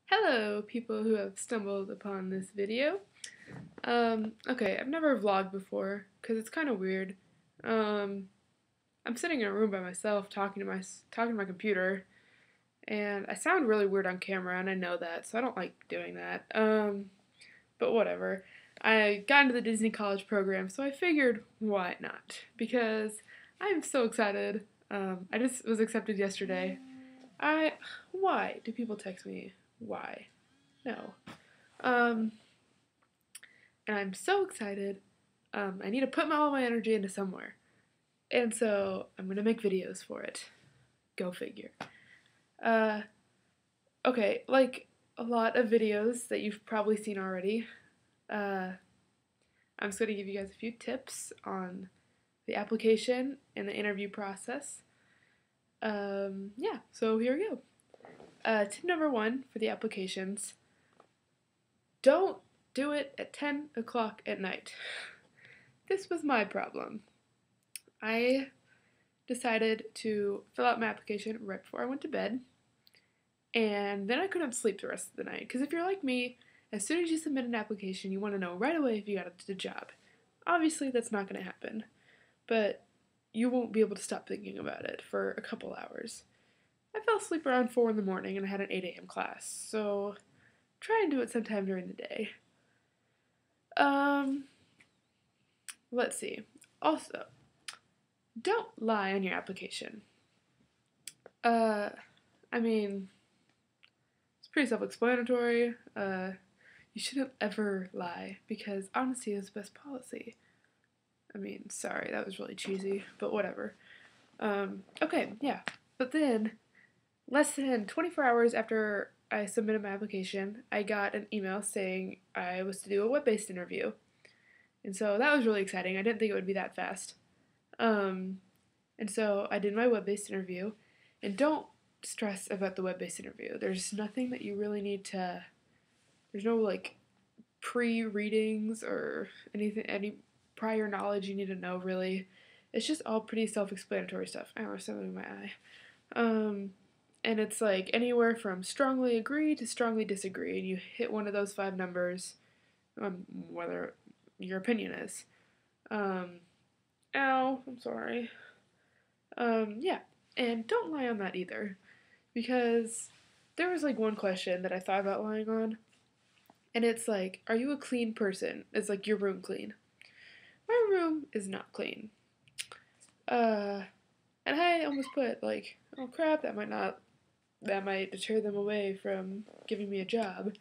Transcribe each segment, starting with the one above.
Hello, people who have stumbled upon this video. Okay, I've never vlogged before because it's kind of weird. Um, I'm sitting in a room by myself talking to my computer, and I sound really weird on camera, and I know that, so I don't like doing that. But whatever. I got into the Disney College program, so I figured why not? Because I'm so excited. I just was accepted yesterday. Why do people text me? Why? No. Um, and I'm so excited. I need to put all my energy into somewhere. And so I'm going to make videos for it. Go figure. Uh, okay, like a lot of videos that you've probably seen already, uh, I'm just going to give you guys a few tips on the application and the interview process. Yeah, so here we go. Tip number one for the applications: don't do it at 10 o'clock at night. This was my problem. I decided to fill out my application right before I went to bed, and then I couldn't sleep the rest of the night. Because if you're like me, as soon as you submit an application, you want to know right away if you got the job. Obviously, that's not going to happen, but you won't be able to stop thinking about it for a couple hours. I fell asleep around 4 in the morning and I had an 8 a.m. class, so try and do it sometime during the day. Um, let's see. Also, don't lie on your application. Uh, I mean, it's pretty self-explanatory. You shouldn't ever lie because honesty is the best policy. I mean, sorry, that was really cheesy, but whatever. Okay, yeah. But then, less than 24 hours after I submitted my application, I got an email saying I was to do a web-based interview. And so that was really exciting. I didn't think it would be that fast. And so I did my web-based interview. And don't stress about the web-based interview. There's nothing that you really need to, there's no like pre-readings or any prior knowledge you need to know really. It's just all pretty self-explanatory stuff. I have something in my eye. And it's like anywhere from strongly agree to strongly disagree, and you hit one of those 5 numbers, whether your opinion is. Ow, I'm sorry. Yeah, and don't lie on that either, because there was like one question that I thought about lying on, and it's like, are you a clean person? Is like your room clean? My room is not clean. And I almost put like, oh crap, that might deter them away from giving me a job.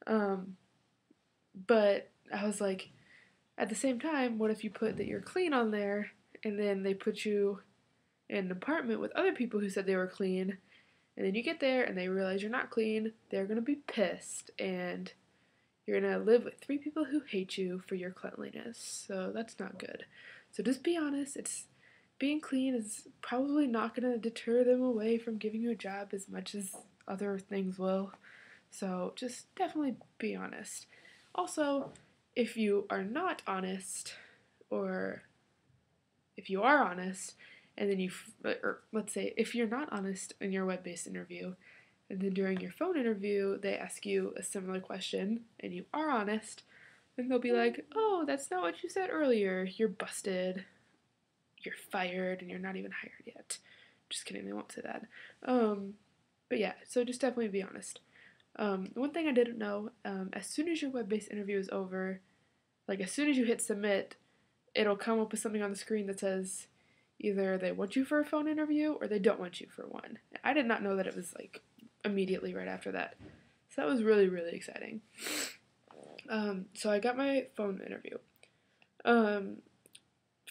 But I was like, at the same time, what if you put that you're clean on there, and then they put you in an apartment with other people who said they were clean, and then you get there and they realize you're not clean, they're gonna be pissed, and you're gonna live with 3 people who hate you for your cleanliness. So that's not good. So just be honest. Being clean is probably not gonna deter them away from giving you a job as much as other things will. So just definitely be honest. Also, if you are not honest, or if you are honest, and then or let's say if you're not honest in your web-based interview, and then during your phone interview they ask you a similar question, and you are honest, then they'll be like, oh, that's not what you said earlier, you're busted, you're fired, and you're not even hired yet. Just kidding, they won't say that. But yeah, so just definitely be honest. One thing I didn't know, as soon as your web-based interview is over, like as soon as you hit submit, it'll come up with something on the screen that says either they want you for a phone interview or they don't want you for one. I did not know that it was like immediately right after that. So that was really, really exciting. So I got my phone interview.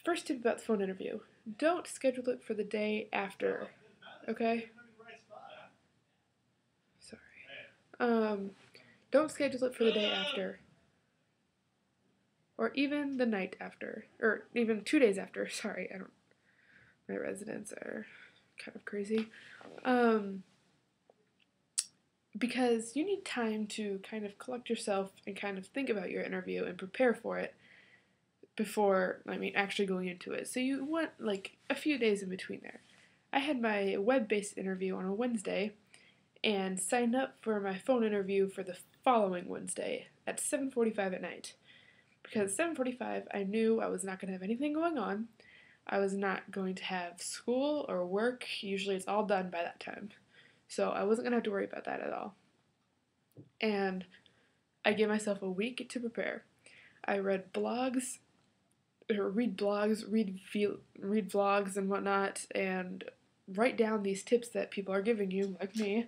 First tip about the phone interview: don't schedule it for the day after, okay? Sorry. Don't schedule it for the day after, or even the night after, or even 2 days after. Sorry, my residents are kind of crazy. Because you need time to kind of collect yourself and kind of think about your interview and prepare for it before, actually going into it. So you want like a few days in between there. I had my web-based interview on a Wednesday, and signed up for my phone interview for the following Wednesday at 7:45 at night. Because 7:45, I knew I was not going to have anything going on. I was not going to have school or work. Usually it's all done by that time. So I wasn't going to have to worry about that at all. And I gave myself a week to prepare. I read blogs, read vlogs and whatnot, and write down these tips that people are giving you, like me.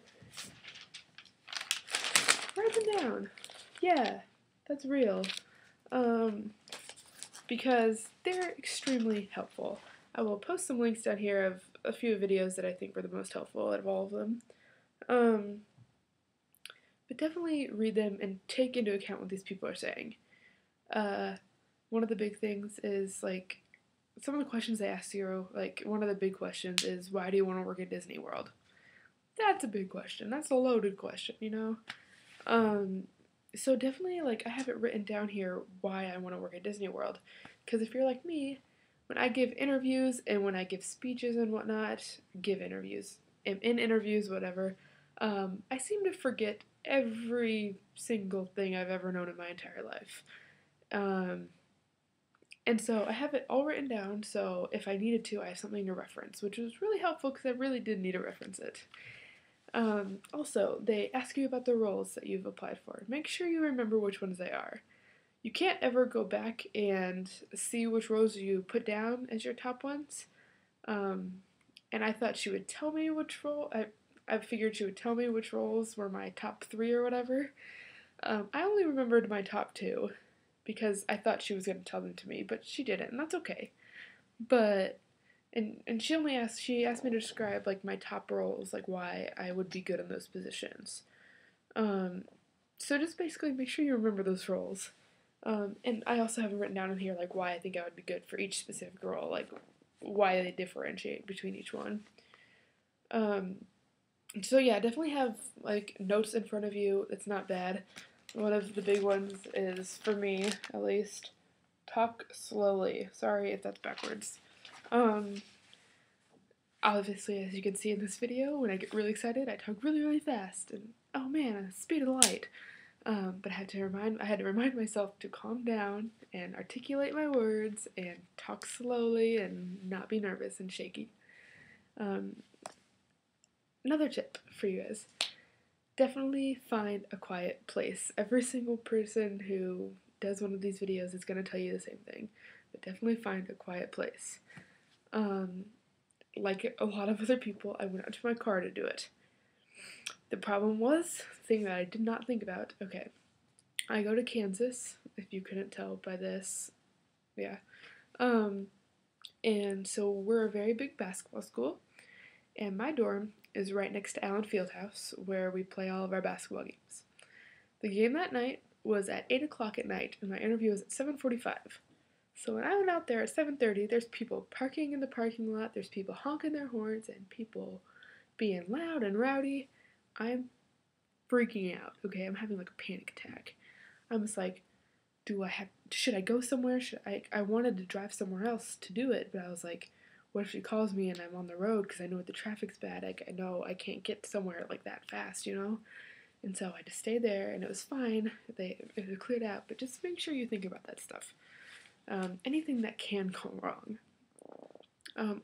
Write them down. Yeah, that's real. Because they're extremely helpful. I will post some links down here of a few videos that I think were the most helpful out of all of them. But definitely read them and take into account what these people are saying. One of the big things is, like, some of the questions they ask you, like, one of the big questions is, why do you want to work at Disney World? That's a big question. That's a loaded question, you know? So definitely, like, I have it written down here why I want to work at Disney World. Because if you're like me, when I give interviews and when I give speeches and whatnot, in interviews, whatever, I seem to forget every single thing I've ever known in my entire life. And so I have it all written down, so if I needed to, I have something to reference, which was really helpful because I really did need to reference it. Also, they ask you about the roles that you've applied for. Make sure you remember which ones they are. You can't ever go back and see which roles you put down as your top ones. And I thought she would tell me which role. I figured she would tell me which roles were my top 3 or whatever. I only remembered my top 2 because I thought she was going to tell them to me, but she didn't, and that's okay. But and she asked me to describe, like, my top roles, like why I would be good in those positions. So just basically make sure you remember those roles. And I also have written down in here, like, why I think I would be good for each specific role, like why they differentiate between each one. So yeah, definitely have, like, notes in front of you. It's not bad. One of the big ones is, for me at least, talk slowly. Sorry if that's backwards. Obviously, as you can see in this video, when I get really excited, I talk really, really fast, and oh man, speed of light. But I had to remind myself to calm down and articulate my words and talk slowly and not be nervous and shaky. Another tip for you guys. Definitely find a quiet place. Every single person who does one of these videos is going to tell you the same thing, but definitely find a quiet place. Like a lot of other people, I went out to my car to do it. The problem was, the thing that I did not think about, okay, I go to Kansas, if you couldn't tell by this, yeah, and so we're a very big basketball school, and my dorm is right next to Allen Fieldhouse, where we play all of our basketball games. The game that night was at 8 o'clock at night, and my interview was at 7:45. So when I went out there at 7:30, there's people parking in the parking lot, there's people honking their horns, and people being loud and rowdy. I'm freaking out, okay? I'm having, like, a panic attack. I'm just like, should I go somewhere? I wanted to drive somewhere else to do it, but I was like, what if she calls me and I'm on the road because I know the traffic's bad? I know I can't get somewhere like that fast, you know? And so I just stayed there, and it was fine. It cleared out, but just make sure you think about that stuff. Anything that can go wrong.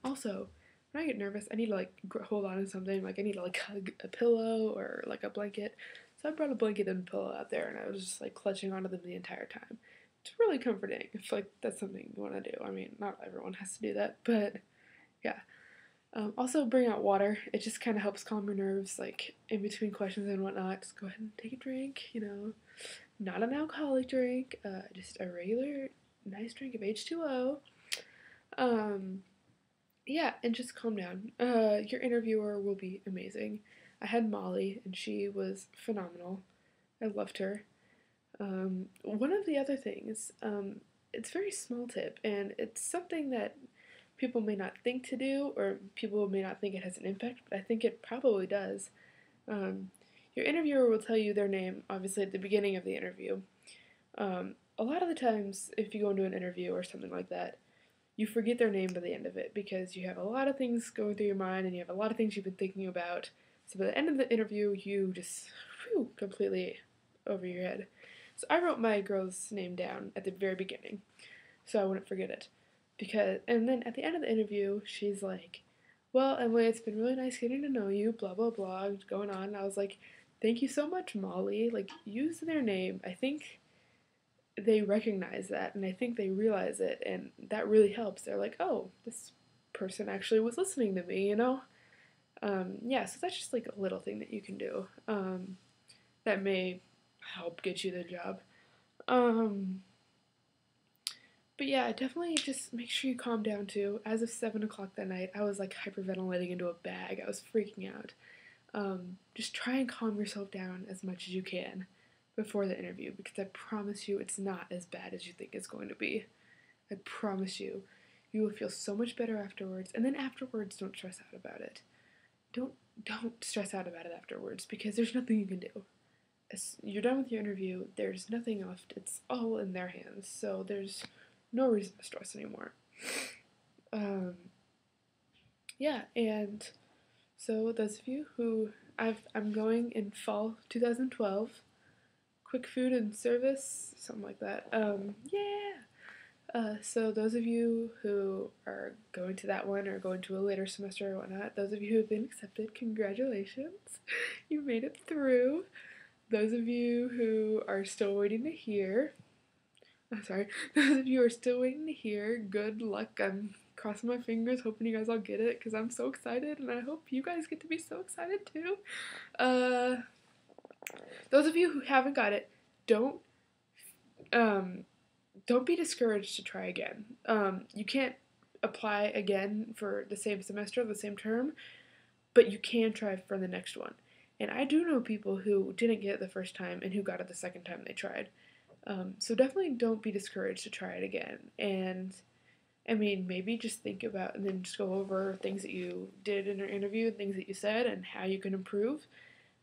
Also, when I get nervous, I need to, like, hold on to something. Like, I need to, like, hug a pillow or, like, a blanket. So I brought a blanket and a pillow out there, and I was just, like, clutching onto them the entire time. It's really comforting if, like, that's something you want to do. I mean, not everyone has to do that, but yeah. Also, bring out water. It just kind of helps calm your nerves, like, in between questions and whatnot. Just go ahead and take a drink, you know. Not an alcoholic drink, just a regular nice drink of H2O. Yeah, and just calm down. Your interviewer will be amazing. I had Molly, and she was phenomenal. I loved her. One of the other things, it's a very small tip, and it's something that people may not think to do, or people may not think it has an impact, but I think it probably does. Your interviewer will tell you their name, obviously, at the beginning of the interview. A lot of the times, if you go into an interview or something like that, you forget their name by the end of it because you have a lot of things going through your mind and you have a lot of things you've been thinking about, So by the end of the interview, you just completely over your head. So I wrote my girl's name down at the very beginning, so I wouldn't forget it. And then at the end of the interview, she's like, "Well, Emily, it's been really nice getting to know you." Blah blah blah, going on. And I was like, "Thank you so much, Molly. Like, use their name. I think they recognize that, and I think they realize it, and that really helps. They're like, oh, this person actually was listening to me, you know." Yeah, so that's just like a little thing that you can do that may help get you the job. Um, but yeah, definitely just make sure you calm down too. As of 7 o'clock that night, I was like hyperventilating into a bag. I was freaking out. Just try and calm yourself down as much as you can before the interview, because I promise you it's not as bad as you think it's going to be. I promise you. You will feel so much better afterwards, and then afterwards don't stress out about it. Don't don't stress out about it afterwards, because there's nothing you can do. As you're done with your interview, there's nothing left. It's all in their hands, so there's no reason to stress anymore. Um, yeah, and so those of you who I'm going in fall 2012, quick food and service, something like that. Yeah. So those of you who are going to that one or going to a later semester or whatnot, those of you who have been accepted, congratulations. You made it through. Those of you who are still waiting to hear, I'm sorry, those of you who are still waiting to hear, good luck. I'm crossing my fingers, hoping you guys all get it, because I'm so excited, and I hope you guys get to be so excited too. Those of you who haven't got it, don't um, don't be discouraged to try again. You can't apply again for the same semester, the same term, but you can try for the next one. And I do know people who didn't get it the first time and who got it the second time they tried. So definitely don't be discouraged to try it again. And I mean, maybe just think about and then just go over things that you did in your interview, things that you said, and how you can improve.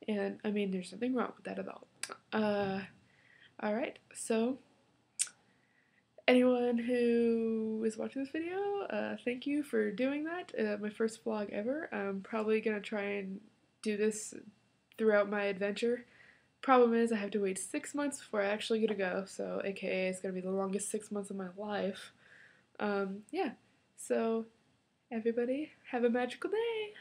And I mean, there's nothing wrong with that at all. Alright, so anyone who is watching this video, thank you for doing that. My first vlog ever. I'm probably going to try and do this throughout my adventure. Problem is, I have to wait 6 months before I actually get to go, so aka it's going to be the longest 6 months of my life. Yeah, so everybody have a magical day!